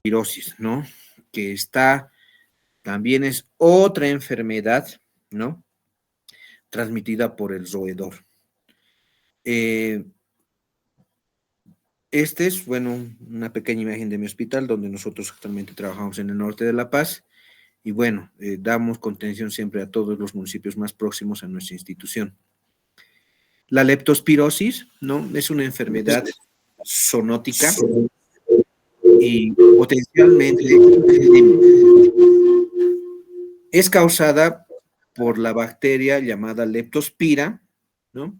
leptospirosis, ¿no? Que está, también es otra enfermedad, ¿no? Transmitida por el roedor. Este es, bueno, una pequeña imagen de mi hospital, donde nosotros actualmente trabajamos en el norte de La Paz, y bueno, damos contención siempre a todos los municipios más próximos a nuestra institución. La leptospirosis, ¿no? Es una enfermedad zoonótica y potencialmente es causada por la bacteria llamada Leptospira, ¿no?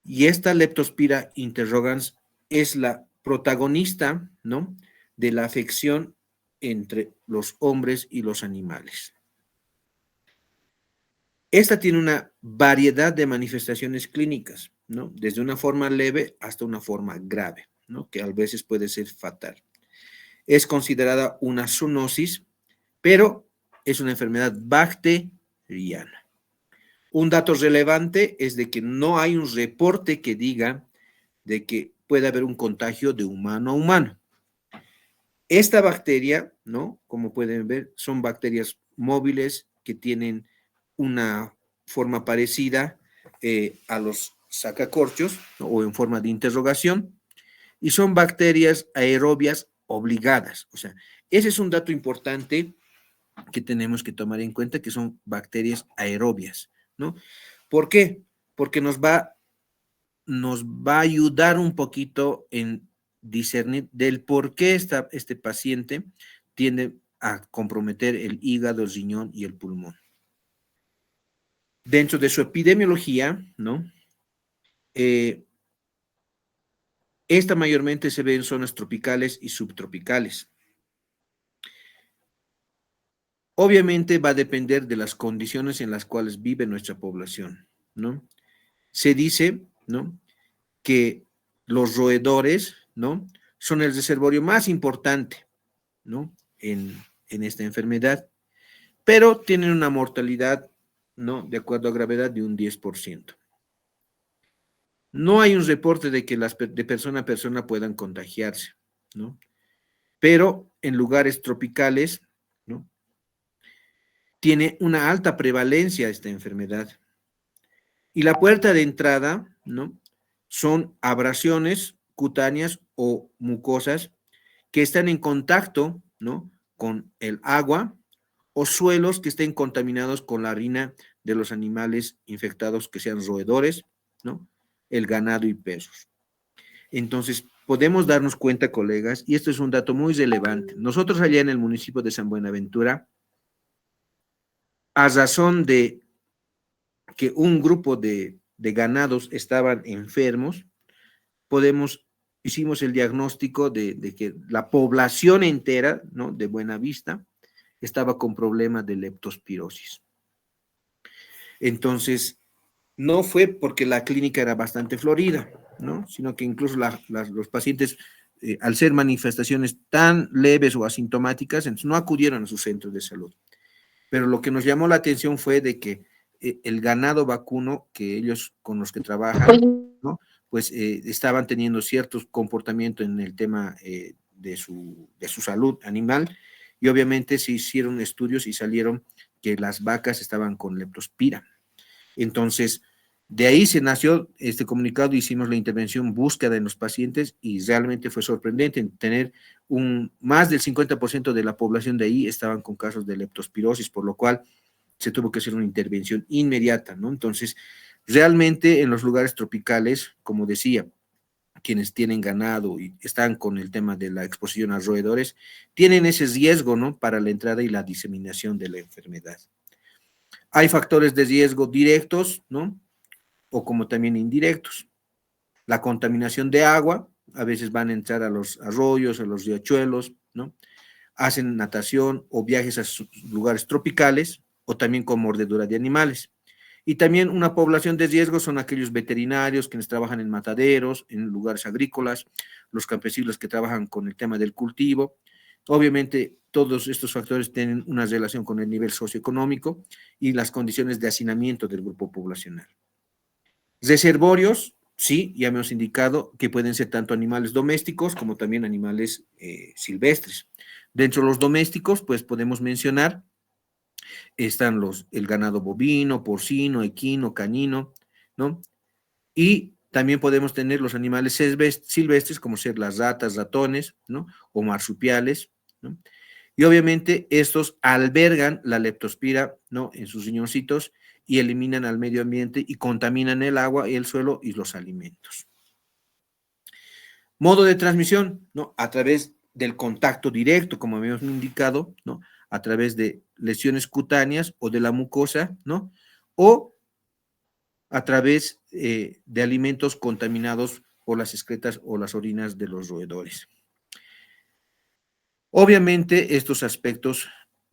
Y esta Leptospira interrogans es la protagonista, ¿no?, de la afección entre los hombres y los animales. Esta tiene una variedad de manifestaciones clínicas, ¿no? Desde una forma leve hasta una forma grave, ¿no?, que a veces puede ser fatal. Es considerada una zoonosis, pero es una enfermedad bacteriana. Un dato relevante es de que no hay un reporte que diga de que puede haber un contagio de humano a humano. Esta bacteria, ¿no?, como pueden ver, son bacterias móviles que tienen una forma parecida a los sacacorchos, ¿no?, o en forma de interrogación, y son bacterias aerobias obligadas. O sea, ese es un dato importante que tenemos que tomar en cuenta, que son bacterias aerobias, ¿no? ¿Por qué? Porque nos va a ayudar un poquito en discernir del por qué este paciente tiende a comprometer el hígado, el riñón y el pulmón. Dentro de su epidemiología, ¿no? Esta mayormente se ve en zonas tropicales y subtropicales. Obviamente va a depender de las condiciones en las cuales vive nuestra población, ¿no? Se dice, ¿no?, que los roedores, ¿no?, son el reservorio más importante, ¿no?, en esta enfermedad, pero tienen una mortalidad, ¿no?, de acuerdo a gravedad de un 10%. No hay un reporte de que de persona a persona puedan contagiarse, ¿no? Pero en lugares tropicales, ¿no?, tiene una alta prevalencia esta enfermedad. Y la puerta de entrada, ¿no?, son abrasiones cutáneas o mucosas que están en contacto, ¿no?, con el agua, o suelos que estén contaminados con la orina de los animales infectados, que sean roedores, ¿no?, el ganado y perros. Entonces, podemos darnos cuenta, colegas, y esto es un dato muy relevante. Nosotros allá en el municipio de San Buenaventura, a razón de que un grupo de ganados estaban enfermos, hicimos el diagnóstico de que la población entera, ¿no?, de Buenavista estaba con problemas de leptospirosis. Entonces, no fue porque la clínica era bastante florida, ¿no?, sino que incluso los pacientes, al ser manifestaciones tan leves o asintomáticas, entonces no acudieron a sus centros de salud. Pero lo que nos llamó la atención fue de que el ganado vacuno que ellos con los que trabajan, ¿no?, pues estaban teniendo ciertos comportamientos en el tema de su salud animal, y obviamente se hicieron estudios y salieron que las vacas estaban con leptospira. Entonces, de ahí se nació este comunicado, hicimos la intervención, búsqueda en los pacientes, y realmente fue sorprendente tener más del 50% de la población de ahí estaban con casos de leptospirosis, por lo cual se tuvo que hacer una intervención inmediata, ¿no? Entonces, realmente en los lugares tropicales, como decía, quienes tienen ganado y están con el tema de la exposición a roedores, tienen ese riesgo, ¿no?, para la entrada y la diseminación de la enfermedad. Hay factores de riesgo directos, ¿no?, o como también indirectos. La contaminación de agua, a veces van a entrar a los arroyos, a los riachuelos, ¿no?, hacen natación o viajes a lugares tropicales, o también con mordedura de animales. Y también una población de riesgo son aquellos veterinarios quienes trabajan en mataderos, en lugares agrícolas, los campesinos que trabajan con el tema del cultivo. Obviamente, todos estos factores tienen una relación con el nivel socioeconómico y las condiciones de hacinamiento del grupo poblacional. Reservorios sí, ya hemos indicado que pueden ser tanto animales domésticos como también animales silvestres. Dentro de los domésticos, pues podemos mencionar, están el ganado bovino, porcino, equino, canino, ¿no? Y también podemos tener los animales silvestres, como ser las ratas, ratones, ¿no? O marsupiales, ¿no? Y obviamente estos albergan la leptospira, ¿no? En sus riñoncitos y eliminan al medio ambiente y contaminan el agua, el suelo y los alimentos. Modo de transmisión, ¿no? A través del contacto directo, como habíamos indicado, ¿no? A través de lesiones cutáneas o de la mucosa, ¿no? O a través de alimentos contaminados por las excretas o las orinas de los roedores. Obviamente, estos aspectos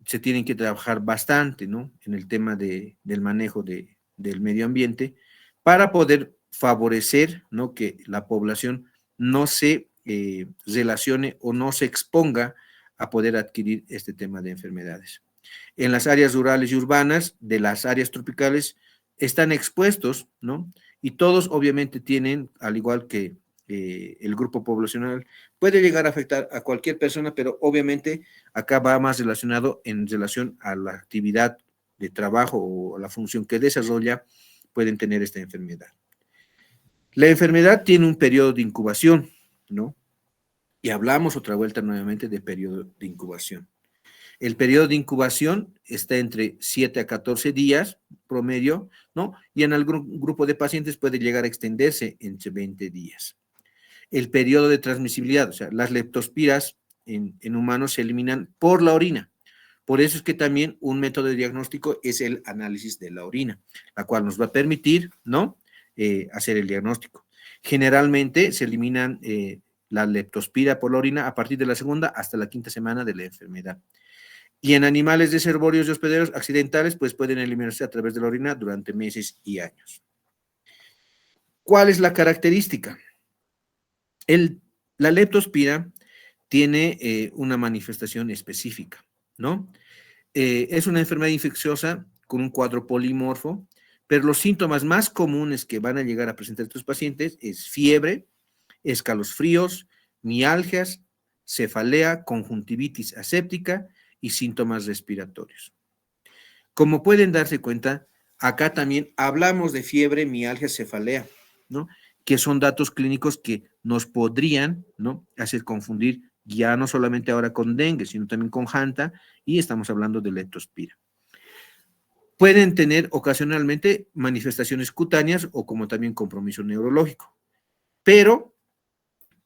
se tienen que trabajar bastante, ¿no? En el tema del manejo del medio ambiente para poder favorecer, ¿no? Que la población no se relacione o no se exponga a poder adquirir este tema de enfermedades. En las áreas rurales y urbanas de las áreas tropicales están expuestos, ¿no? Y todos obviamente tienen, al igual que el grupo poblacional, puede llegar a afectar a cualquier persona, pero obviamente acá va más relacionado en relación a la actividad de trabajo o a la función que desarrolla, pueden tener esta enfermedad. La enfermedad tiene un periodo de incubación, ¿no? Y hablamos otra vuelta nuevamente de periodo de incubación. El periodo de incubación está entre 7 a 14 días promedio, ¿no? Y en algún grupo de pacientes puede llegar a extenderse entre 20 días. El periodo de transmisibilidad, o sea, las leptospiras en humanos se eliminan por la orina. Por eso es que también un método de diagnóstico es el análisis de la orina, la cual nos va a permitir, ¿no? Hacer el diagnóstico. Generalmente se eliminan la leptospira por la orina a partir de la segunda hasta la quinta semana de la enfermedad. Y en animales reservorios y hospederos accidentales, pues pueden eliminarse a través de la orina durante meses y años. ¿Cuál es la característica? La leptospira tiene una manifestación específica, ¿no? Es una enfermedad infecciosa con un cuadro polimorfo, pero los síntomas más comunes que van a llegar a presentar estos pacientes es fiebre, escalofríos, mialgias, cefalea, conjuntivitis aséptica y síntomas respiratorios. Como pueden darse cuenta, acá también hablamos de fiebre, mialgia, cefalea, ¿no? Que son datos clínicos que nos podrían, ¿no? Hacer confundir ya no solamente ahora con dengue, sino también con Hanta, y estamos hablando de leptospira. Pueden tener ocasionalmente manifestaciones cutáneas o como también compromiso neurológico, pero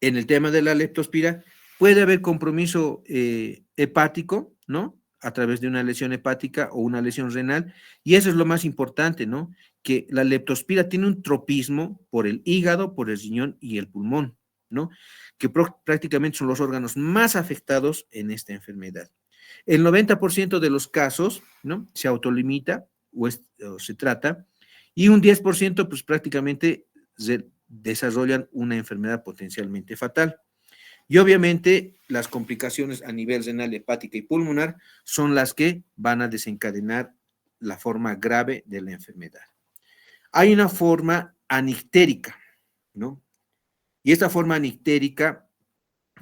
en el tema de la leptospira puede haber compromiso hepático, ¿no? A través de una lesión hepática o una lesión renal, y eso es lo más importante, ¿no? Que la leptospira tiene un tropismo por el hígado, por el riñón y el pulmón, ¿no? Que prácticamente son los órganos más afectados en esta enfermedad. El 90% de los casos, ¿no? Se autolimita o se trata, y un 10% pues prácticamente desarrollan una enfermedad potencialmente fatal. Y obviamente las complicaciones a nivel renal, hepática y pulmonar son las que van a desencadenar la forma grave de la enfermedad. Hay una forma anictérica, ¿no? Y esta forma anictérica,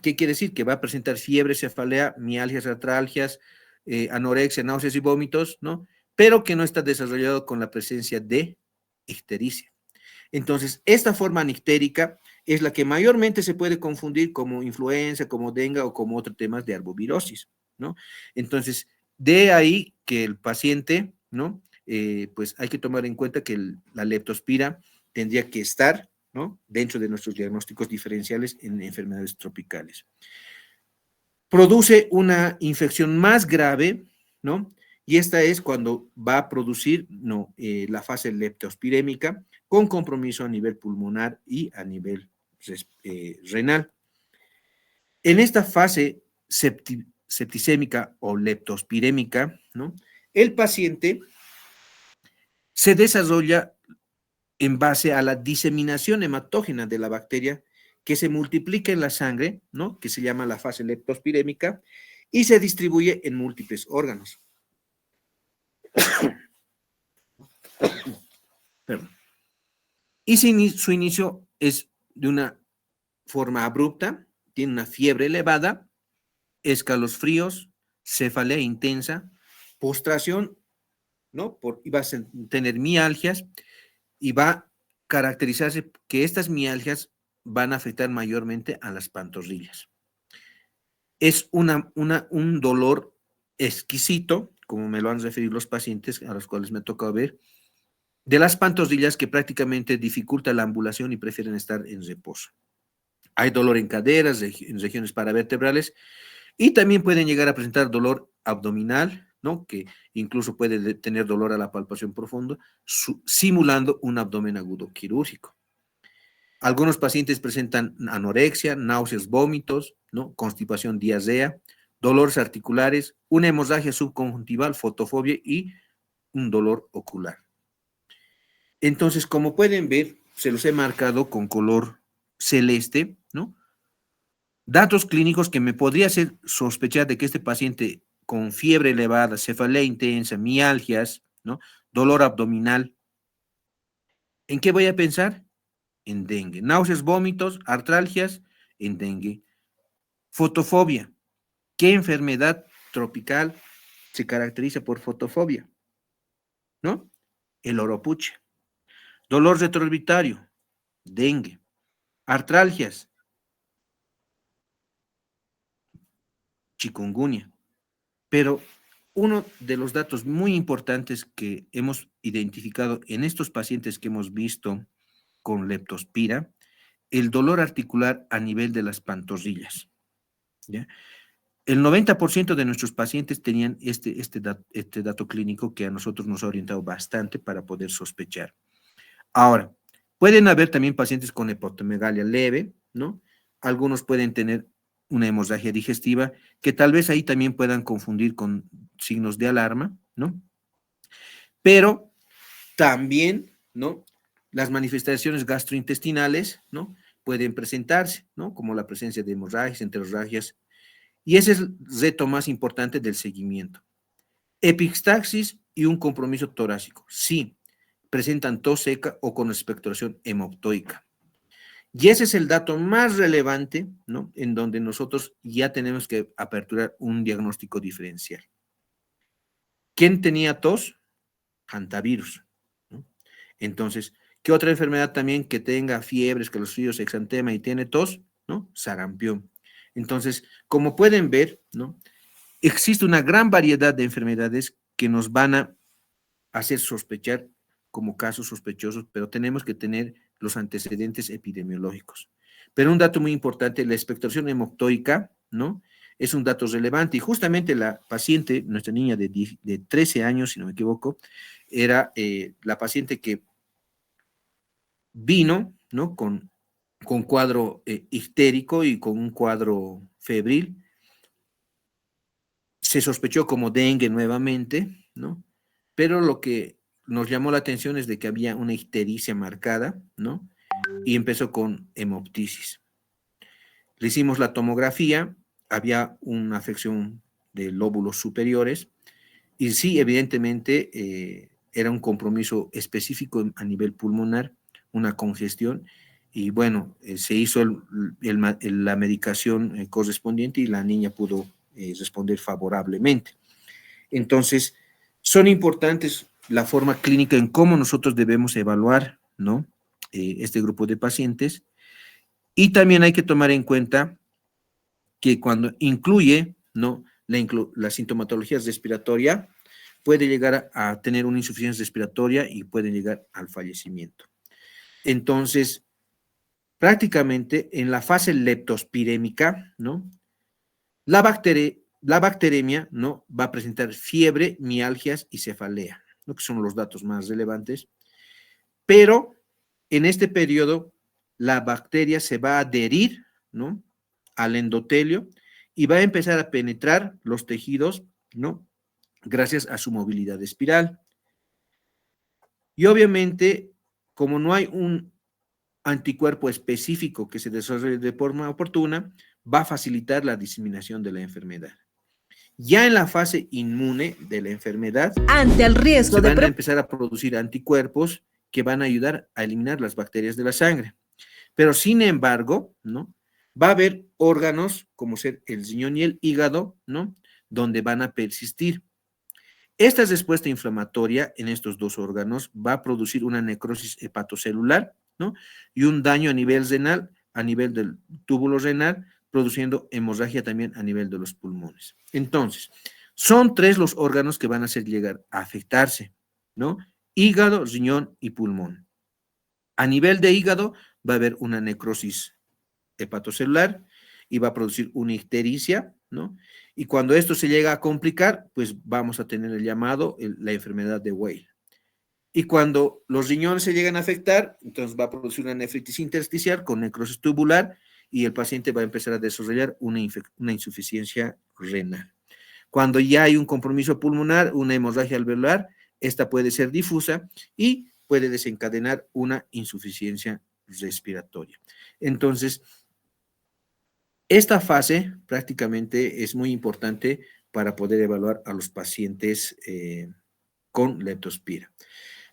¿qué quiere decir? Que va a presentar fiebre, cefalea, mialgias, artralgias, anorexia, náuseas y vómitos, ¿no? Pero que no está desarrollado con la presencia de ictericia. Entonces, esta forma anictérica es la que mayormente se puede confundir como influenza, como dengue o como otros temas de arbovirosis, ¿no? Entonces, de ahí que el paciente, ¿no? Pues hay que tomar en cuenta que la leptospira tendría que estar, ¿no? Dentro de nuestros diagnósticos diferenciales en enfermedades tropicales. Produce una infección más grave, ¿no? Y esta es cuando va a producir, ¿no? La fase leptospirémica con compromiso a nivel pulmonar y a nivel renal. En esta fase septicémica o leptospirémica, ¿no? El paciente se desarrolla en base a la diseminación hematógena de la bacteria que se multiplica en la sangre, ¿no? Que se llama la fase leptospirémica y se distribuye en múltiples órganos. Perdón. Y su inicio es de una forma abrupta, tiene una fiebre elevada, escalofríos, cefalea intensa, postración, ¿no? Y va a tener mialgias y va a caracterizarse que estas mialgias van a afectar mayormente a las pantorrillas. Es un dolor exquisito, como me lo han referido los pacientes a los cuales me ha tocado ver, de las pantorrillas que prácticamente dificulta la ambulación y prefieren estar en reposo. Hay dolor en caderas, en regiones paravertebrales, y también pueden llegar a presentar dolor abdominal, ¿no? Que incluso puede tener dolor a la palpación profunda, simulando un abdomen agudo quirúrgico. Algunos pacientes presentan anorexia, náuseas, vómitos, ¿no? Constipación, diarrea, dolores articulares, una hemorragia subconjuntival, fotofobia y un dolor ocular. Entonces, como pueden ver, se los he marcado con color celeste, ¿no? Datos clínicos que me podría hacer sospechar de que este paciente con fiebre elevada, cefalea intensa, mialgias, ¿no? Dolor abdominal. ¿En qué voy a pensar? En dengue. Náuseas, vómitos, artralgias, en dengue. Fotofobia. ¿Qué enfermedad tropical se caracteriza por fotofobia? ¿No? El oropuche. Dolor retroorbitario, dengue. Artralgias, chikungunya. Pero uno de los datos muy importantes que hemos identificado en estos pacientes que hemos visto con leptospira, el dolor articular a nivel de las pantorrillas. ¿Ya? El 90% de nuestros pacientes tenían este dato clínico que a nosotros nos ha orientado bastante para poder sospechar. Ahora, pueden haber también pacientes con hepatomegalia leve, ¿no? Algunos pueden tener una hemorragia digestiva, que tal vez ahí también puedan confundir con signos de alarma, ¿no? Pero también, ¿no? Las manifestaciones gastrointestinales, ¿no? Pueden presentarse, ¿no? Como la presencia de hemorragias, enterorragias, y ese es el reto más importante del seguimiento. Epistaxis y un compromiso torácico. Sí, presentan tos seca o con expectoración hemoptoica. Y ese es el dato más relevante, ¿no? En donde nosotros ya tenemos que aperturar un diagnóstico diferencial. ¿Quién tenía tos? Hantavirus, ¿no? Entonces, ¿qué otra enfermedad también que tenga fiebre, escalofríos, exantema y tiene tos? ¿No? Sarampión. Entonces, como pueden ver, ¿no? Existe una gran variedad de enfermedades que nos van a hacer sospechar como casos sospechosos, pero tenemos que tener los antecedentes epidemiológicos. Pero un dato muy importante, la expectoración hemoptoica, ¿no? Es un dato relevante y justamente la paciente, nuestra niña de 13 años, si no me equivoco, era la paciente que vino, ¿no? Con cuadro histérico y con un cuadro febril. Se sospechó como dengue nuevamente, ¿no? Pero lo que nos llamó la atención es de que había una ictericia marcada, ¿no? Y empezó con hemoptisis. Le hicimos la tomografía, había una afección de lóbulos superiores y sí, evidentemente, era un compromiso específico a nivel pulmonar, una congestión, y bueno, se hizo la medicación correspondiente y la niña pudo responder favorablemente. Entonces, son importantes la forma clínica en cómo nosotros debemos evaluar, ¿no? Este grupo de pacientes. Y también hay que tomar en cuenta que cuando incluye, ¿no? La sintomatología respiratoria, puede llegar a tener una insuficiencia respiratoria y puede llegar al fallecimiento. Entonces, prácticamente en la fase leptospirémica, ¿no? La bacteremia, ¿no? Va a presentar fiebre, mialgias y cefalea, ¿no? Que son los datos más relevantes. Pero en este periodo, la bacteria se va a adherir, ¿no? Al endotelio y va a empezar a penetrar los tejidos, ¿no? Gracias a su movilidad espiral. Y obviamente, como no hay un anticuerpo específico que se desarrolle de forma oportuna, va a facilitar la diseminación de la enfermedad. Ya en la fase inmune de la enfermedad, ante el riesgo se van a empezar a producir anticuerpos que van a ayudar a eliminar las bacterias de la sangre. Pero sin embargo, ¿no? Va a haber órganos como ser el riñón y el hígado, ¿no? Donde van a persistir. Esta respuesta inflamatoria en estos dos órganos va a producir una necrosis hepatocelular, ¿no? Y un daño a nivel renal, a nivel del túbulo renal, produciendo hemorragia también a nivel de los pulmones. Entonces, son tres los órganos que van a hacer llegar a afectarse, ¿no? Hígado, riñón y pulmón. A nivel de hígado va a haber una necrosis hepatocelular y va a producir una ictericia, ¿no? Y cuando esto se llega a complicar, pues vamos a tener el llamado, la enfermedad de Weil. Y cuando los riñones se llegan a afectar, entonces va a producir una nefritis intersticial con necrosis tubular y el paciente va a empezar a desarrollar una insuficiencia renal. Cuando ya hay un compromiso pulmonar, una hemorragia alveolar, esta puede ser difusa y puede desencadenar una insuficiencia respiratoria. Entonces, esta fase prácticamente es muy importante para poder evaluar a los pacientes con leptospira.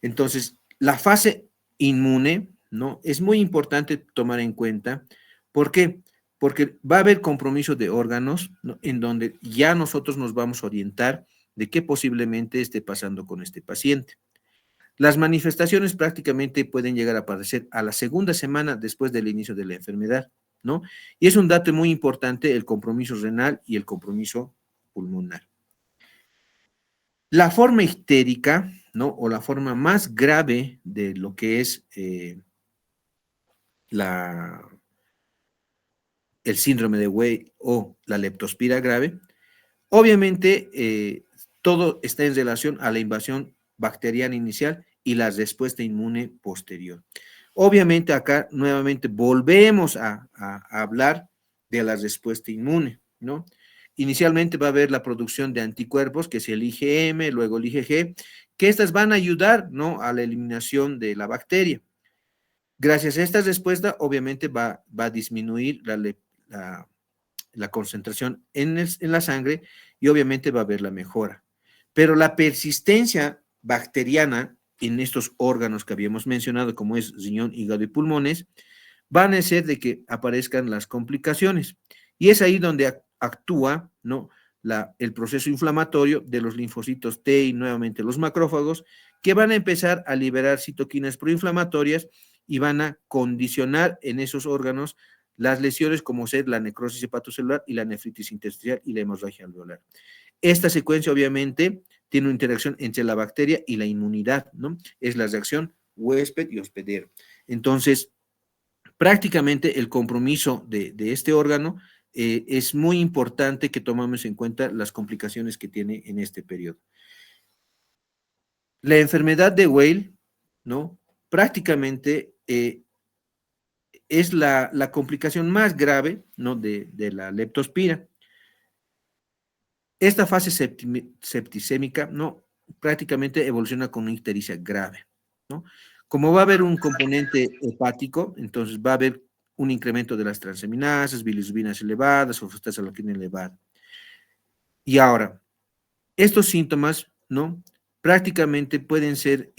Entonces, la fase inmune, ¿no? Es muy importante tomar en cuenta. ¿Por qué? Porque va a haber compromiso de órganos, ¿no? En donde ya nosotros nos vamos a orientar de qué posiblemente esté pasando con este paciente. Las manifestaciones prácticamente pueden llegar a aparecer a la segunda semana después del inicio de la enfermedad, ¿no? Y es un dato muy importante el compromiso renal y el compromiso pulmonar. La forma ictérica, ¿no? O la forma más grave de lo que es el síndrome de Weil o la leptospira grave, obviamente todo está en relación a la invasión bacteriana inicial y la respuesta inmune posterior. Obviamente acá nuevamente volvemos a hablar de la respuesta inmune, ¿no? Inicialmente va a haber la producción de anticuerpos, que es el IgM, luego el IgG, que estas van a ayudar, ¿no? A la eliminación de la bacteria. Gracias a esta respuesta, obviamente va a disminuir la concentración en la sangre y obviamente va a haber la mejora. Pero la persistencia bacteriana en estos órganos que habíamos mencionado, como es riñón, hígado y pulmones, van a hacer de que aparezcan las complicaciones. Y es ahí donde actúa, ¿no? El proceso inflamatorio de los linfocitos T y nuevamente los macrófagos, que van a empezar a liberar citoquinas proinflamatorias y van a condicionar en esos órganos las lesiones como ser la necrosis hepatocelular y la nefritis intersticial y la hemorragia alveolar. Esta secuencia obviamente tiene una interacción entre la bacteria y la inmunidad, ¿no? Es la reacción huésped y hospedero. Entonces, prácticamente el compromiso de este órgano es muy importante que tomemos en cuenta las complicaciones que tiene en este periodo. La enfermedad de Weil, ¿no? Prácticamente es la complicación más grave, ¿no? de la leptospira. Esta fase septicémica, ¿no? Prácticamente evoluciona con una ictericia grave, ¿no? Como va a haber un componente hepático, entonces va a haber un incremento de las transaminasas, bilirrubinas elevadas, fosfatasa-aloquina elevada. Y ahora, estos síntomas, ¿no? Prácticamente pueden ser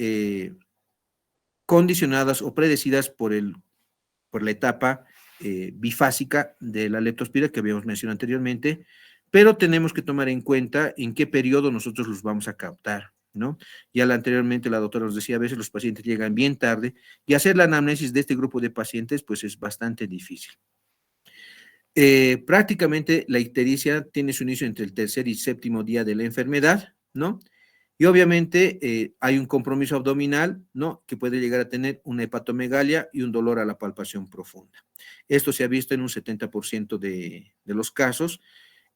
condicionadas o predecidas por la etapa bifásica de la leptospira que habíamos mencionado anteriormente, pero tenemos que tomar en cuenta en qué periodo nosotros los vamos a captar, ¿no? Ya anteriormente la doctora nos decía, a veces los pacientes llegan bien tarde y hacer la anamnesis de este grupo de pacientes pues es bastante difícil. Prácticamente la ictericia tiene su inicio entre el tercer y séptimo día de la enfermedad, ¿no? Y obviamente hay un compromiso abdominal, ¿no? Que puede llegar a tener una hepatomegalia y un dolor a la palpación profunda. Esto se ha visto en un 70% de los casos.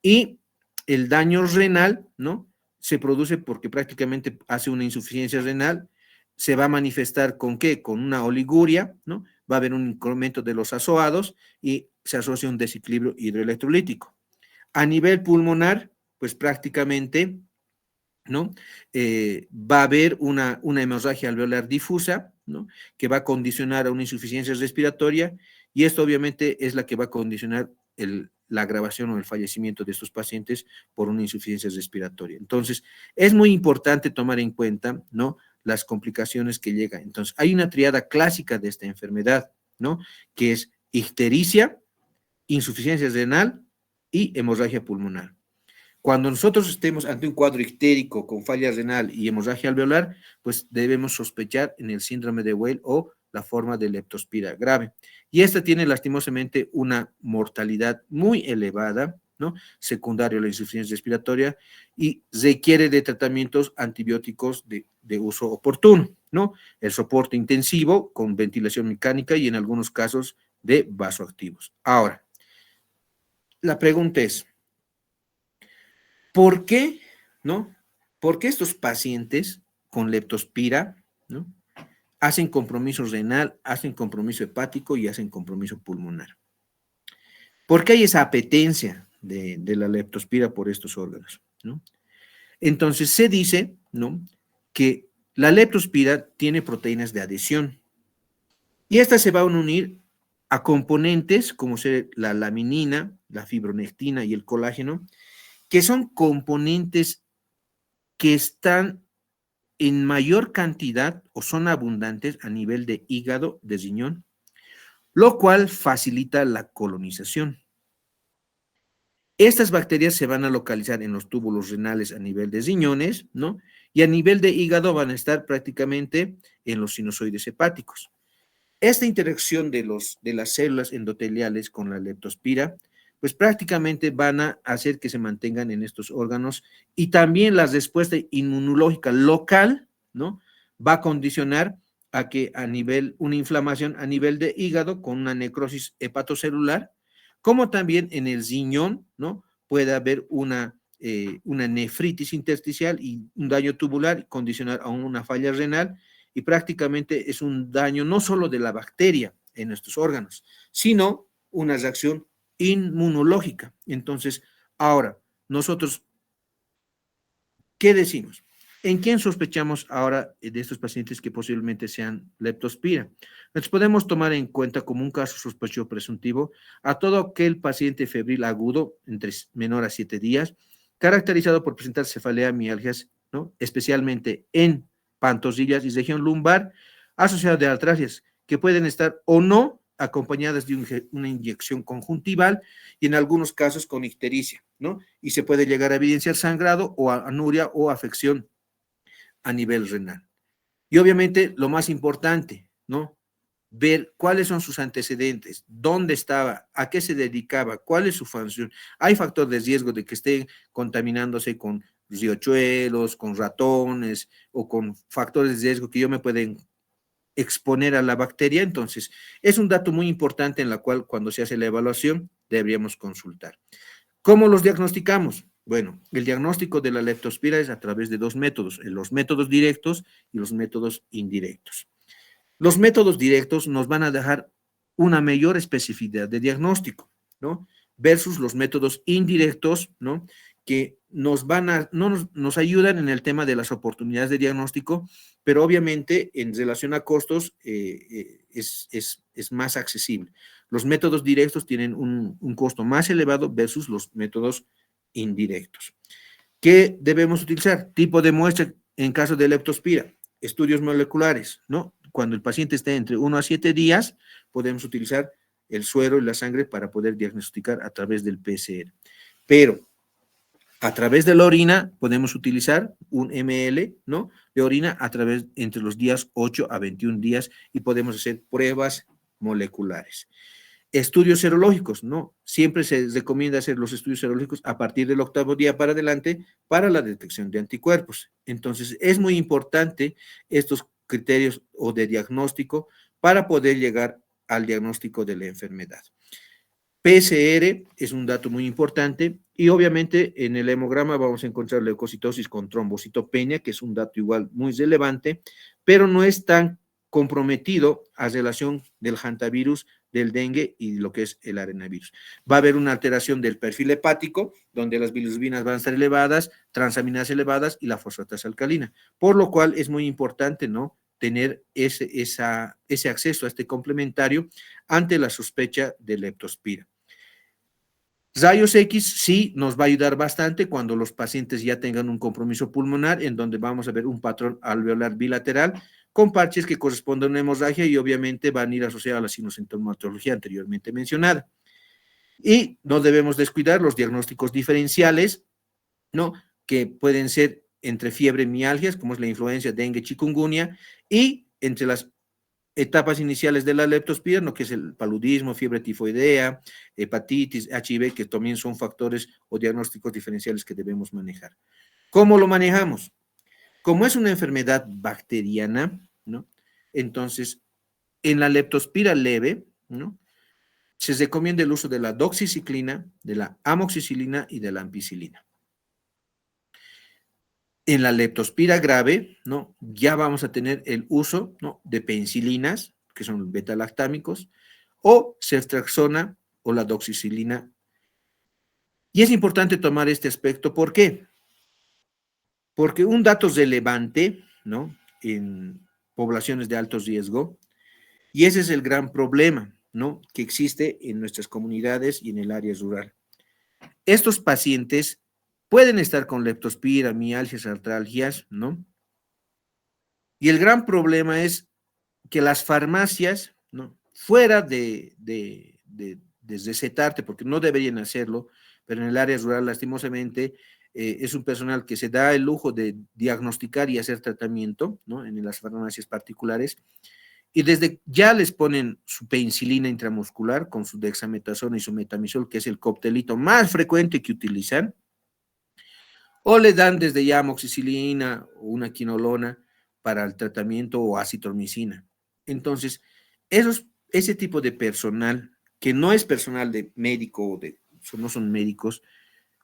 Y el daño renal, ¿no? Se produce porque prácticamente hace una insuficiencia renal. Se va a manifestar con ¿qué? Con una oliguria, ¿no? Va a haber un incremento de los azoados y se asocia un desequilibrio hidroelectrolítico. A nivel pulmonar, pues prácticamente, ¿no? Va a haber una hemorragia alveolar difusa, ¿no? Que va a condicionar a una insuficiencia respiratoria y esto obviamente es la que va a condicionar la agravación o el fallecimiento de estos pacientes por una insuficiencia respiratoria. Entonces, es muy importante tomar en cuenta, ¿no? las complicaciones que llegan. Entonces, hay una triada clásica de esta enfermedad, ¿no? Que es ictericia, insuficiencia renal y hemorragia pulmonar. Cuando nosotros estemos ante un cuadro ictérico con falla renal y hemorragia alveolar, pues debemos sospechar en el síndrome de Weil o la forma de leptospira grave. Y esta tiene lastimosamente una mortalidad muy elevada, ¿no? Secundario a la insuficiencia respiratoria y requiere de tratamientos antibióticos de uso oportuno, ¿no? El soporte intensivo con ventilación mecánica y en algunos casos de vasoactivos. Ahora, la pregunta es, ¿por qué, no? ¿Por qué estos pacientes con leptospira, ¿no? Hacen compromiso renal, hacen compromiso hepático y hacen compromiso pulmonar? ¿Por qué hay esa apetencia de la leptospira por estos órganos, ¿no? Entonces se dice, ¿no? Que la leptospira tiene proteínas de adhesión y estas se van a unir a componentes como ser la laminina, la fibronectina y el colágeno, que son componentes que están en mayor cantidad o son abundantes a nivel de hígado, de riñón, lo cual facilita la colonización. Estas bacterias se van a localizar en los túbulos renales a nivel de riñones, ¿no? Y a nivel de hígado van a estar prácticamente en los sinusoides hepáticos. Esta interacción de las células endoteliales con la leptospira, pues prácticamente van a hacer que se mantengan en estos órganos y también la respuesta inmunológica local, ¿no? Va a condicionar a que una inflamación a nivel de hígado con una necrosis hepatocelular, como también en el riñón, ¿no? Puede haber una nefritis intersticial y un daño tubular, condicionar a una falla renal, y prácticamente es un daño no solo de la bacteria en nuestros órganos, sino una reacción inmunológica. Entonces, ahora, nosotros, ¿qué decimos? ¿En quién sospechamos ahora de estos pacientes que posiblemente sean leptospira? Entonces, podemos tomar en cuenta como un caso sospechoso presuntivo a todo aquel paciente febril agudo, entre menor a 7 días, caracterizado por presentar cefalea, mialgias, ¿no? Especialmente en pantorrillas y región lumbar, asociadas de artralgias, que pueden estar o no acompañadas de una inyección conjuntival y en algunos casos con ictericia, ¿no? Y se puede llegar a evidenciar sangrado o anuria o afección a nivel renal. Y obviamente lo más importante, ¿no? Ver cuáles son sus antecedentes, dónde estaba, a qué se dedicaba, cuál es su función. Hay factor de riesgo de que estén contaminándose con riachuelos, con ratones o con factores de riesgo que yo me pueden exponer a la bacteria. Entonces, es un dato muy importante en la cual cuando se hace la evaluación deberíamos consultar. ¿Cómo los diagnosticamos? Bueno, el diagnóstico de la leptospira es a través de dos métodos, los métodos directos y los métodos indirectos. Los métodos directos nos van a dejar una mayor especificidad de diagnóstico, ¿no? Versus los métodos indirectos, ¿no? Que nos ayudan en el tema de las oportunidades de diagnóstico, pero obviamente en relación a costos es más accesible. Los métodos directos tienen un costo más elevado versus los métodos indirectos. ¿Qué debemos utilizar? Tipo de muestra en caso de leptospira, estudios moleculares, ¿no? Cuando el paciente esté entre 1 a 7 días, podemos utilizar el suero y la sangre para poder diagnosticar a través del PCR. Pero a través de la orina podemos utilizar un ml, ¿no? De orina a través entre los días 8 a 21 días y podemos hacer pruebas moleculares. Estudios serológicos, ¿no? Siempre se recomienda hacer los estudios serológicos a partir del 8º día para adelante para la detección de anticuerpos. Entonces, es muy importante estos criterios o de diagnóstico para poder llegar al diagnóstico de la enfermedad. PCR es un dato muy importante y obviamente en el hemograma vamos a encontrar leucocitosis con trombocitopenia, que es un dato igual muy relevante, pero no es tan comprometido a relación del hantavirus, del dengue y lo que es el arenavirus. Va a haber una alteración del perfil hepático, donde las bilirrubinas van a estar elevadas, transaminadas elevadas y la fosfatasa alcalina, por lo cual es muy importante, ¿no?, tener ese acceso a este complementario ante la sospecha de leptospira. Rayos X sí nos va a ayudar bastante cuando los pacientes ya tengan un compromiso pulmonar, en donde vamos a ver un patrón alveolar bilateral con parches que corresponden a una hemorragia y obviamente van a ir asociados a la sintomatología anteriormente mencionada. Y no debemos descuidar los diagnósticos diferenciales, ¿no? Que pueden ser entre fiebre y mialgias, como es la influenza, dengue, chikungunya, y entre las etapas iniciales de la leptospira, ¿no? Que es el paludismo, fiebre tifoidea, hepatitis, HIV, que también son factores o diagnósticos diferenciales que debemos manejar. ¿Cómo lo manejamos? Como es una enfermedad bacteriana, ¿no? Entonces, en la leptospira leve, ¿no? Se recomienda el uso de la doxiciclina, de la amoxicilina y de la ampicilina. En la leptospira grave, ¿no? Ya vamos a tener el uso, ¿no? De penicilinas, que son beta-lactámicos, o ceftriaxona o la doxicilina. Y es importante tomar este aspecto, ¿por qué? Porque un dato relevante, ¿no? En poblaciones de alto riesgo, y ese es el gran problema, ¿no? Que existe en nuestras comunidades y en el área rural. Estos pacientes pueden estar con leptospira, mialgias, artralgias, ¿no? Y el gran problema es que las farmacias, ¿no? Fuera de recetarte, porque no deberían hacerlo, pero en el área rural, lastimosamente, es un personal que se da el lujo de diagnosticar y hacer tratamiento, ¿no? En las farmacias particulares, y desde ya les ponen su penicilina intramuscular con su dexametasona y su metamizol, que es el coctelito más frecuente que utilizan, o le dan desde ya amoxicilina o una quinolona para el tratamiento o acitromicina. Entonces, ese tipo de personal, que no es personal de médico, no son médicos,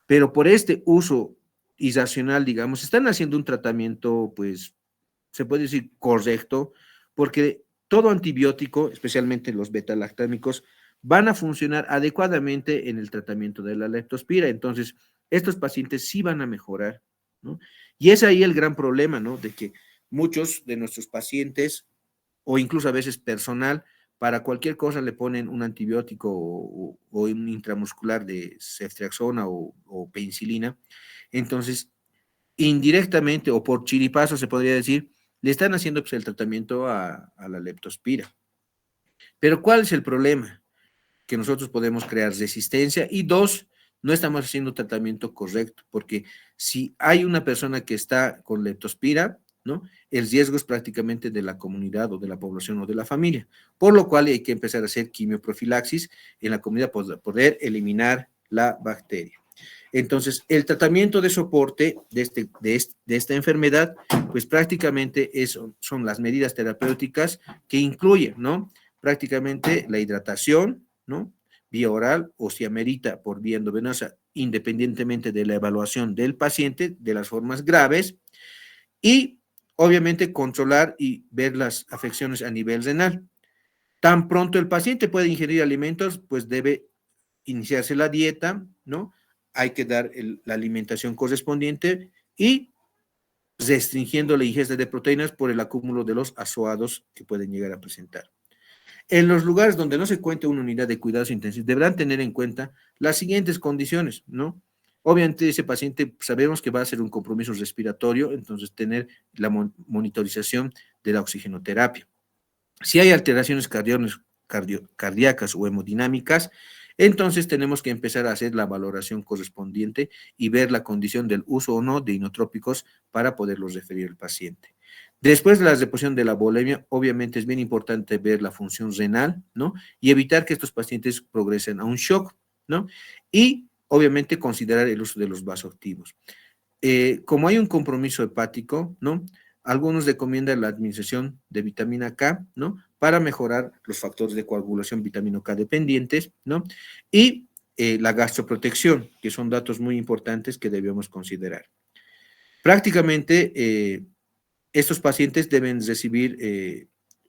pero por este uso irracional, digamos, están haciendo un tratamiento, pues, se puede decir correcto, porque todo antibiótico, especialmente los beta-lactámicos, van a funcionar adecuadamente en el tratamiento de la leptospira. Entonces, estos pacientes sí van a mejorar, ¿no? Y es ahí el gran problema, ¿no? De que muchos de nuestros pacientes, o incluso a veces personal, para cualquier cosa le ponen un antibiótico o un intramuscular de ceftriaxona o penicilina. Entonces, indirectamente o por chiripazo se podría decir, le están haciendo pues, el tratamiento a la leptospira. Pero ¿cuál es el problema? Que nosotros podemos crear resistencia y dos, no estamos haciendo tratamiento correcto, porque si hay una persona que está con leptospira, ¿no? El riesgo es prácticamente de la comunidad o de la población o de la familia, por lo cual hay que empezar a hacer quimioprofilaxis en la comunidad para poder eliminar la bacteria. Entonces, el tratamiento de soporte de esta enfermedad, pues prácticamente son las medidas terapéuticas que incluyen, ¿no? Prácticamente la hidratación, ¿no? Vía oral o si amerita por vía endovenosa, independientemente de la evaluación del paciente, de las formas graves, y obviamente controlar y ver las afecciones a nivel renal. Tan pronto el paciente puede ingerir alimentos, pues debe iniciarse la dieta, ¿no? Hay que dar la alimentación correspondiente y restringiendo la ingesta de proteínas por el acúmulo de los azoados que pueden llegar a presentar. En los lugares donde no se cuente una unidad de cuidados intensivos, deberán tener en cuenta las siguientes condiciones, ¿no? Obviamente ese paciente sabemos que va a ser un compromiso respiratorio, entonces tener la monitorización de la oxigenoterapia. Si hay alteraciones cardíacas o hemodinámicas, entonces tenemos que empezar a hacer la valoración correspondiente y ver la condición del uso o no de inotrópicos para poderlos referir al paciente. Después de la reposición de la volemia, obviamente es bien importante ver la función renal, ¿no? Y evitar que estos pacientes progresen a un shock, ¿no? Y obviamente considerar el uso de los vasoactivos. Como hay un compromiso hepático, ¿no? Algunos recomiendan la administración de vitamina K, ¿no? Para mejorar los factores de coagulación vitamina K dependientes, ¿no? Y la gastroprotección, que son datos muy importantes que debemos considerar. Prácticamente, estos pacientes deben recibir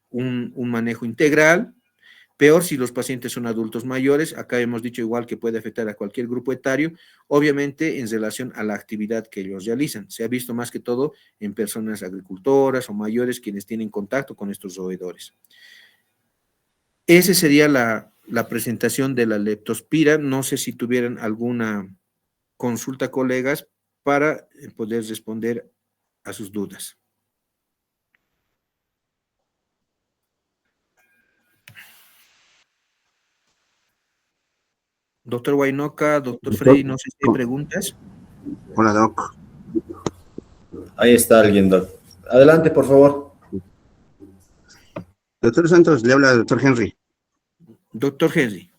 un manejo integral. Peor si los pacientes son adultos mayores, acá hemos dicho igual que puede afectar a cualquier grupo etario, obviamente en relación a la actividad que ellos realizan. Se ha visto más que todo en personas agricultoras o mayores quienes tienen contacto con estos roedores. Esa sería la presentación de la leptospira. No sé si tuvieran alguna consulta, colegas, para poder responder a sus dudas. Doctor Huaynoca, doctor Freddy, no sé si hay preguntas. Hola, Doc. Ahí está alguien, Doc. Adelante, por favor. Doctor Santos, le habla el doctor Henry. Doctor Henry.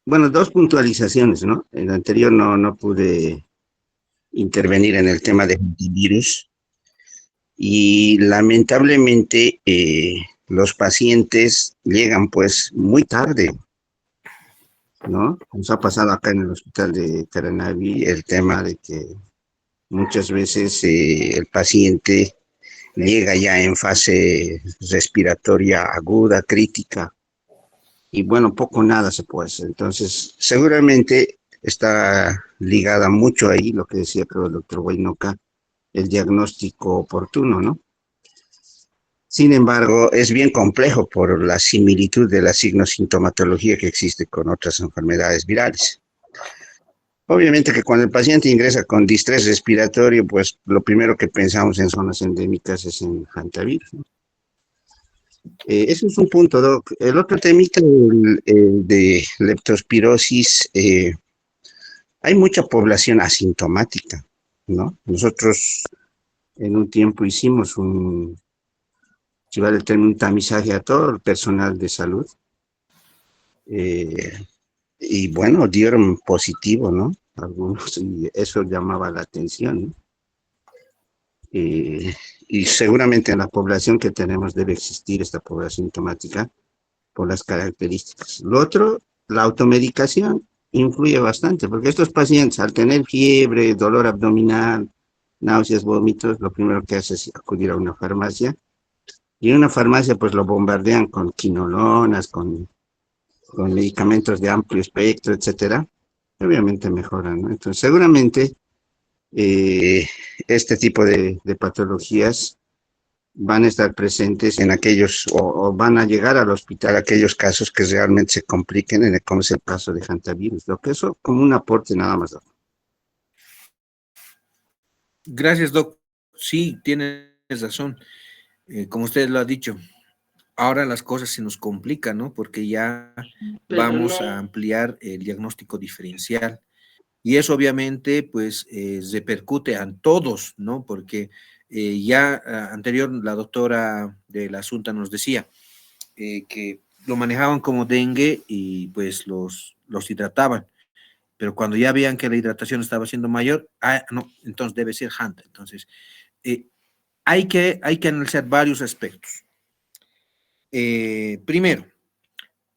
Bueno, dos puntualizaciones, ¿no? En el anterior no pude intervenir en el tema de virus y lamentablemente los pacientes llegan pues muy tarde, ¿no? Nos ha pasado acá en el hospital de Caranavi el tema de que muchas veces el paciente llega ya en fase respiratoria aguda, crítica, y bueno, poco nada se puede hacer. Entonces, seguramente está ligada mucho ahí lo que decía creo el doctor Huaynoca, el diagnóstico oportuno, ¿no? Sin embargo, es bien complejo por la similitud de la signosintomatología que existe con otras enfermedades virales. Obviamente que cuando el paciente ingresa con distrés respiratorio, pues lo primero que pensamos en zonas endémicas es en hantavirus, ¿no? Ese es un punto, Doc. El otro temita de leptospirosis, hay mucha población asintomática, ¿no? Nosotros en un tiempo hicimos si vale el término, un tamizaje a todo el personal de salud, eh, y bueno, dieron positivo, ¿no? Algunos, y eso llamaba la atención, ¿no? Y seguramente en la población que tenemos debe existir esta población sintomática por las características. Lo otro, la automedicación influye bastante, porque estos pacientes al tener fiebre, dolor abdominal, náuseas, vómitos, lo primero que hace es acudir a una farmacia, y en una farmacia pues lo bombardean con quinolonas, con medicamentos de amplio espectro, etcétera, obviamente mejoran, ¿no? Entonces seguramente este tipo de patologías van a estar presentes en aquellos, o van a llegar al hospital aquellos casos que realmente se compliquen, como es el caso de hantavirus. Lo que eso como un aporte nada más. Gracias, Doc. Sí, tienes razón. Como usted lo ha dicho, ahora las cosas se nos complican, ¿no? Porque ya vamos a ampliar el diagnóstico diferencial. Y eso obviamente, pues, repercute a todos, ¿no? Porque ya anterior la doctora de la Asunta nos decía que lo manejaban como dengue y pues los hidrataban. Pero cuando ya veían que la hidratación estaba siendo mayor, no, entonces debe ser Hanta. Entonces, eh, hay que analizar varios aspectos. Primero,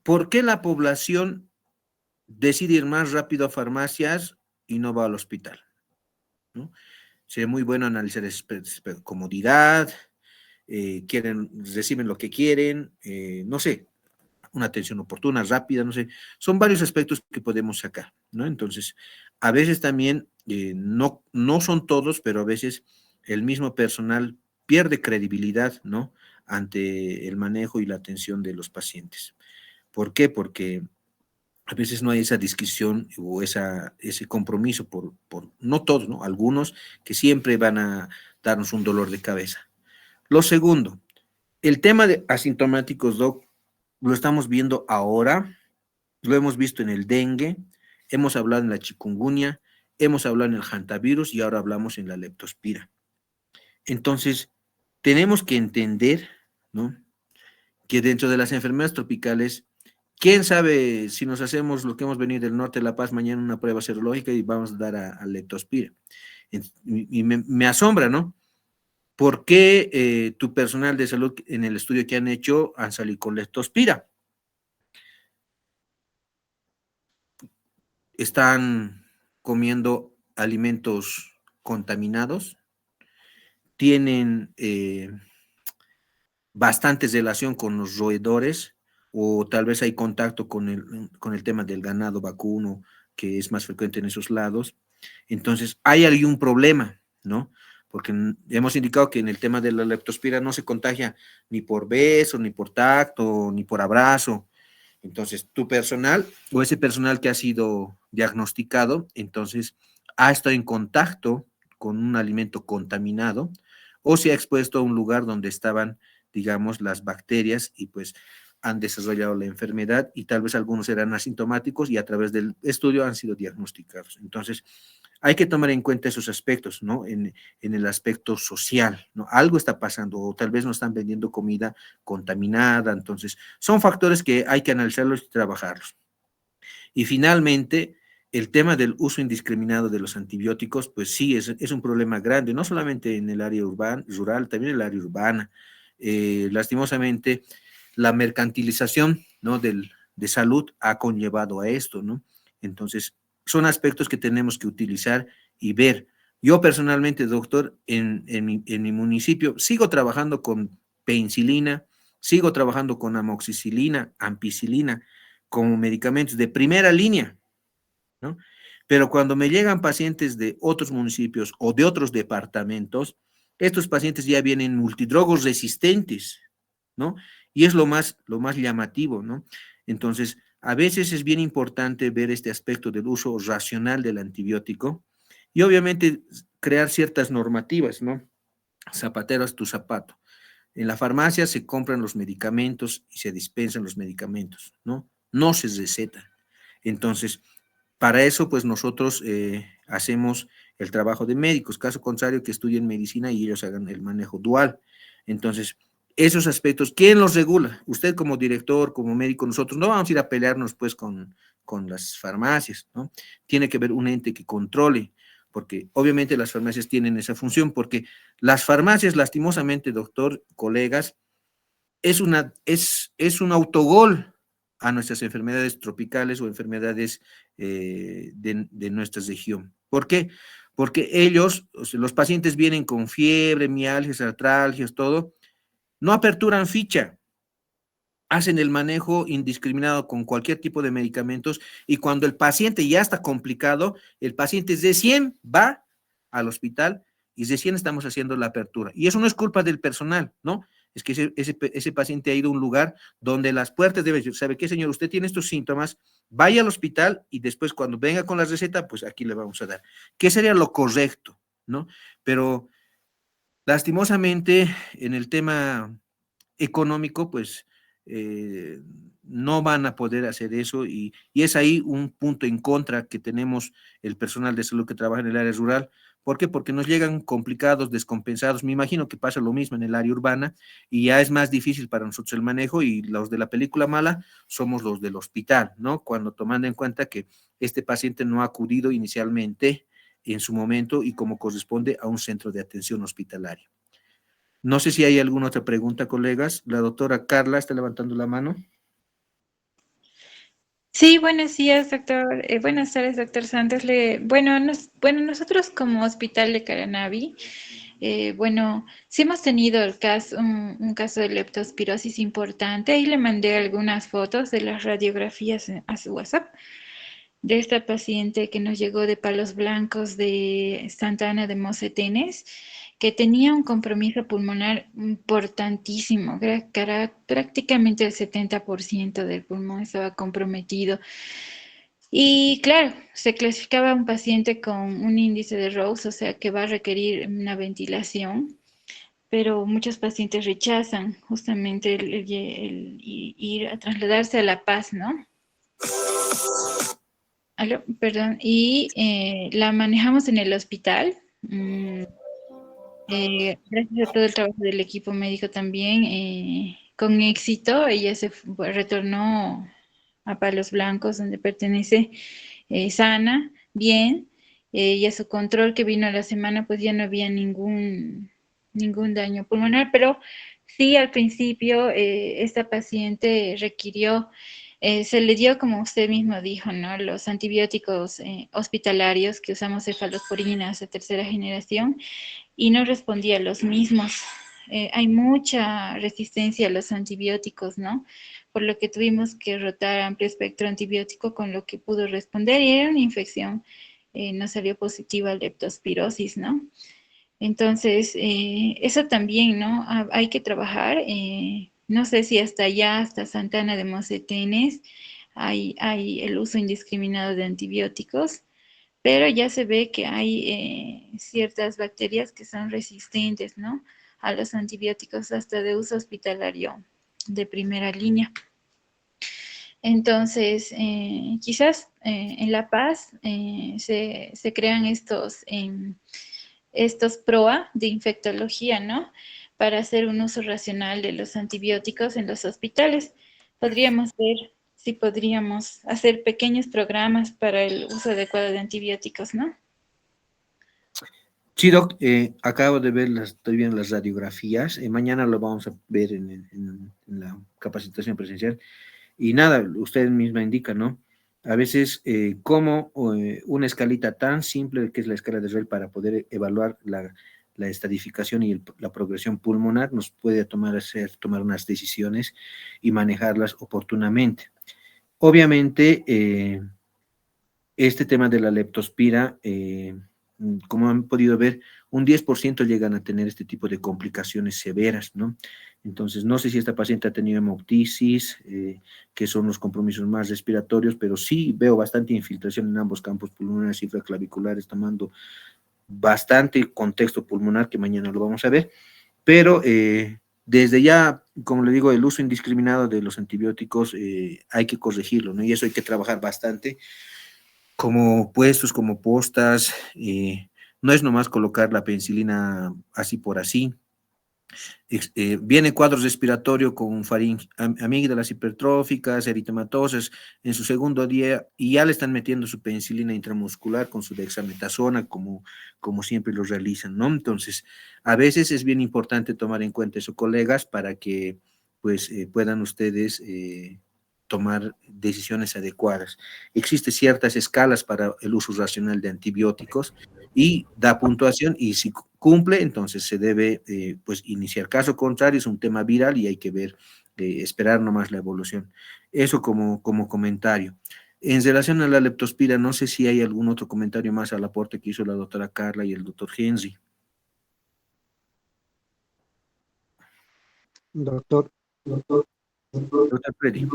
¿por qué la población decide ir más rápido a farmacias y no va al hospital? ¿No? Sería muy bueno analizar comodidad, reciben lo que quieren, no sé, una atención oportuna, rápida, no sé. Son varios aspectos que podemos sacar, ¿no? Entonces, a veces también, no son todos, pero a veces el mismo personal pierde credibilidad, ¿no? Ante el manejo y la atención de los pacientes. ¿Por qué? Porque a veces no hay esa discusión o ese compromiso no todos, ¿no? Algunos que siempre van a darnos un dolor de cabeza. Lo segundo, el tema de asintomáticos, Doc, lo estamos viendo ahora, lo hemos visto en el dengue, hemos hablado en la chikungunya, hemos hablado en el hantavirus y ahora hablamos en la leptospira. Entonces, tenemos que entender, ¿no? Que dentro de las enfermedades tropicales, quién sabe si nos hacemos lo que hemos venido del norte de La Paz mañana una prueba serológica y vamos a dar a leptospira. Y me asombra, ¿no? ¿Por qué tu personal de salud en el estudio que han hecho han salido con leptospira? Están comiendo alimentos contaminados, tienen bastante relación con los roedores, o tal vez hay contacto con el tema del ganado vacuno, que es más frecuente en esos lados. Entonces, hay algún problema, ¿no? Porque hemos indicado que en el tema de la leptospira no se contagia ni por beso, ni por tacto, ni por abrazo. Entonces, tu personal o ese personal que ha sido diagnosticado, entonces ha estado en contacto con un alimento contaminado o se ha expuesto a un lugar donde estaban, digamos, las bacterias y pues han desarrollado la enfermedad y tal vez algunos eran asintomáticos y a través del estudio han sido diagnosticados. Entonces, hay que tomar en cuenta esos aspectos, ¿no? En el aspecto social, ¿no? Algo está pasando o tal vez nos están vendiendo comida contaminada, entonces son factores que hay que analizarlos y trabajarlos. Y finalmente, el tema del uso indiscriminado de los antibióticos, pues sí, es un problema grande, no solamente en el área urbana, rural, también en el área urbana. Lastimosamente, la mercantilización, ¿no? De salud ha conllevado a esto, ¿no? Entonces, son aspectos que tenemos que utilizar y ver. Yo personalmente, doctor, en mi municipio, sigo trabajando con penicilina, sigo trabajando con amoxicilina, ampicilina, como medicamentos de primera línea, ¿no? Pero cuando me llegan pacientes de otros municipios o de otros departamentos, estos pacientes ya vienen multidrogos resistentes, ¿no? Y es lo más llamativo, ¿no? Entonces, a veces es bien importante ver este aspecto del uso racional del antibiótico y obviamente crear ciertas normativas, ¿no? Zapatero es tu zapato. En la farmacia se compran los medicamentos y se dispensan los medicamentos, ¿no? No se recetan. Entonces, para eso, pues nosotros hacemos el trabajo de médicos, caso contrario que estudien medicina y ellos hagan el manejo dual. Entonces, esos aspectos, ¿quién los regula? Usted como director, como médico, nosotros no vamos a ir a pelearnos pues con las farmacias, ¿no? Tiene que haber un ente que controle, porque obviamente las farmacias tienen esa función, porque las farmacias, lastimosamente, doctor, colegas, es un autogol a nuestras enfermedades tropicales o enfermedades de nuestra región. ¿Por qué? Porque ellos, o sea, los pacientes vienen con fiebre, mialgias, artralgias, todo, no aperturan ficha, hacen el manejo indiscriminado con cualquier tipo de medicamentos y cuando el paciente ya está complicado, el paciente recién va al hospital y recién estamos haciendo la apertura. Y eso no es culpa del personal, ¿no? Es que ese paciente ha ido a un lugar donde las puertas deben decir, ¿sabe qué, señor? Usted tiene estos síntomas, vaya al hospital y después cuando venga con la receta, pues aquí le vamos a dar. ¿Qué sería lo correcto, no? Pero lastimosamente en el tema económico, pues no van a poder hacer eso y es ahí un punto en contra que tenemos el personal de salud que trabaja en el área rural. ¿Por qué? Porque nos llegan complicados, descompensados. Me imagino que pasa lo mismo en el área urbana y ya es más difícil para nosotros el manejo y los de la película mala somos los del hospital, ¿no? Cuando tomando en cuenta que este paciente no ha acudido inicialmente en su momento y como corresponde a un centro de atención hospitalaria. No sé si hay alguna otra pregunta, colegas. La doctora Carla está levantando la mano. Sí, buenos días, doctor. Buenas tardes, doctor Santos. Bueno, nosotros como Hospital de Caranavi, bueno, sí hemos tenido un caso de leptospirosis importante. Ahí le mandé algunas fotos de las radiografías a su WhatsApp de esta paciente que nos llegó de Palos Blancos de Santa Ana de Mosetenes, que tenía un compromiso pulmonar importantísimo, prácticamente el 70% del pulmón estaba comprometido. Y claro, se clasificaba un paciente con un índice de Rose, o sea que va a requerir una ventilación, pero muchos pacientes rechazan justamente el ir a trasladarse a La Paz, ¿no? Aló, perdón, y la manejamos en el hospital. Gracias a todo el trabajo del equipo médico también, con éxito, ella retornó a Palos Blancos, donde pertenece, sana, bien, y a su control que vino a la semana, pues ya no había ningún daño pulmonar, pero sí al principio esta paciente requirió, se le dio, como usted mismo dijo, ¿no? Los antibióticos hospitalarios que usamos, cefalosporinas de tercera generación, y no respondía a los mismos. Hay mucha resistencia a los antibióticos, ¿no? Por lo que tuvimos que rotar amplio espectro antibiótico con lo que pudo responder y era una infección, no salió positiva leptospirosis, ¿no? Entonces, eso también, ¿no? Hay que trabajar No sé si hasta allá, hasta Santana de Mosetenes, hay el uso indiscriminado de antibióticos, pero ya se ve que hay ciertas bacterias que son resistentes, ¿no? A los antibióticos hasta de uso hospitalario de primera línea. Entonces, quizás en La Paz se crean estos PROA de infectología, ¿no? Para hacer un uso racional de los antibióticos en los hospitales. Podríamos ver si podríamos hacer pequeños programas para el uso adecuado de antibióticos, ¿no? Sí, Doc, acabo de ver estoy viendo las radiografías, mañana lo vamos a ver en la capacitación presencial. Y nada, usted misma indica, ¿no? A veces, como una escalita tan simple que es la escala de Rell para poder evaluar la estadificación y la progresión pulmonar nos puede tomar unas decisiones y manejarlas oportunamente. Obviamente, este tema de la leptospira, como han podido ver, un 10% llegan a tener este tipo de complicaciones severas, ¿no? Entonces, no sé si esta paciente ha tenido hemoptisis, que son los compromisos más respiratorios, pero sí veo bastante infiltración en ambos campos pulmonares y infraclaviculares, tomando bastante contexto pulmonar, que mañana lo vamos a ver, pero desde ya, como le digo, el uso indiscriminado de los antibióticos hay que corregirlo, ¿no? Y eso hay que trabajar bastante como puestos, como postas, no es nomás colocar la penicilina así por así. Viene cuadro respiratorio con amígdalas hipertróficas, eritematosis en su segundo día y ya le están metiendo su penicilina intramuscular con su dexametasona como siempre lo realizan, ¿no? Entonces, a veces es bien importante tomar en cuenta eso, colegas, para que pues puedan ustedes tomar decisiones adecuadas. Existen ciertas escalas para el uso racional de antibióticos y da puntuación y si cumple, entonces se debe pues iniciar. Caso contrario, es un tema viral y hay que ver, esperar nomás la evolución. Eso como comentario. En relación a la leptospira, no sé si hay algún otro comentario más al aporte que hizo la doctora Carla y el doctor Henry. Doctor, Doctor Freddy.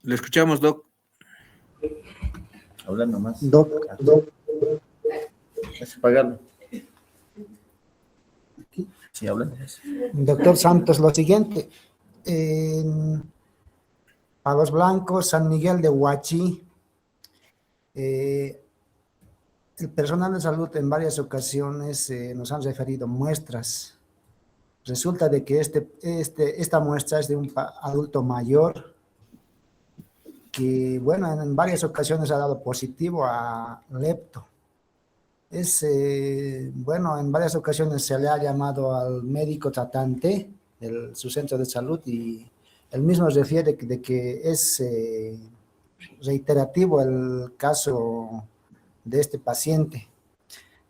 Le escuchamos, Doc. Habla nomás. doc, Es pagarlo. Sí, habla. doctor Santos, lo siguiente. A los blancos, San Miguel de Huachi, el personal de salud en varias ocasiones nos han referido muestras. Resulta de que esta muestra es de un adulto mayor que, bueno, en varias ocasiones ha dado positivo a lepto. Bueno, en varias ocasiones se le ha llamado al médico tratante de su centro de salud y él mismo refiere de que es reiterativo el caso de este paciente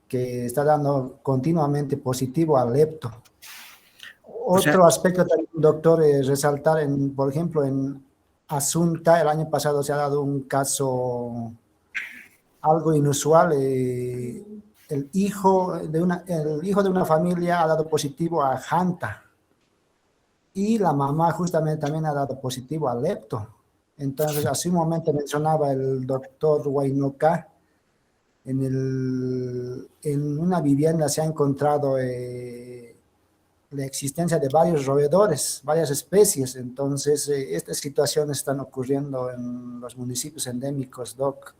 que está dando continuamente positivo a lepto. Otro aspecto también, doctor, es resaltar, por ejemplo, en Asunta, el año pasado se ha dado un caso algo inusual. El hijo de una familia ha dado positivo a Hanta y la mamá justamente también ha dado positivo a lepto. Entonces, hace un momento mencionaba el doctor Huaynoca, en una vivienda se ha encontrado la existencia de varios roedores, varias especies. Entonces, estas situaciones están ocurriendo en los municipios endémicos, Doc.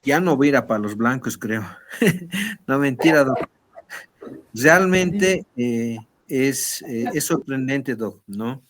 Ya no voy a ir a Palos Blancos, creo. No, mentira, Doc. Realmente es sorprendente, Doc, ¿no?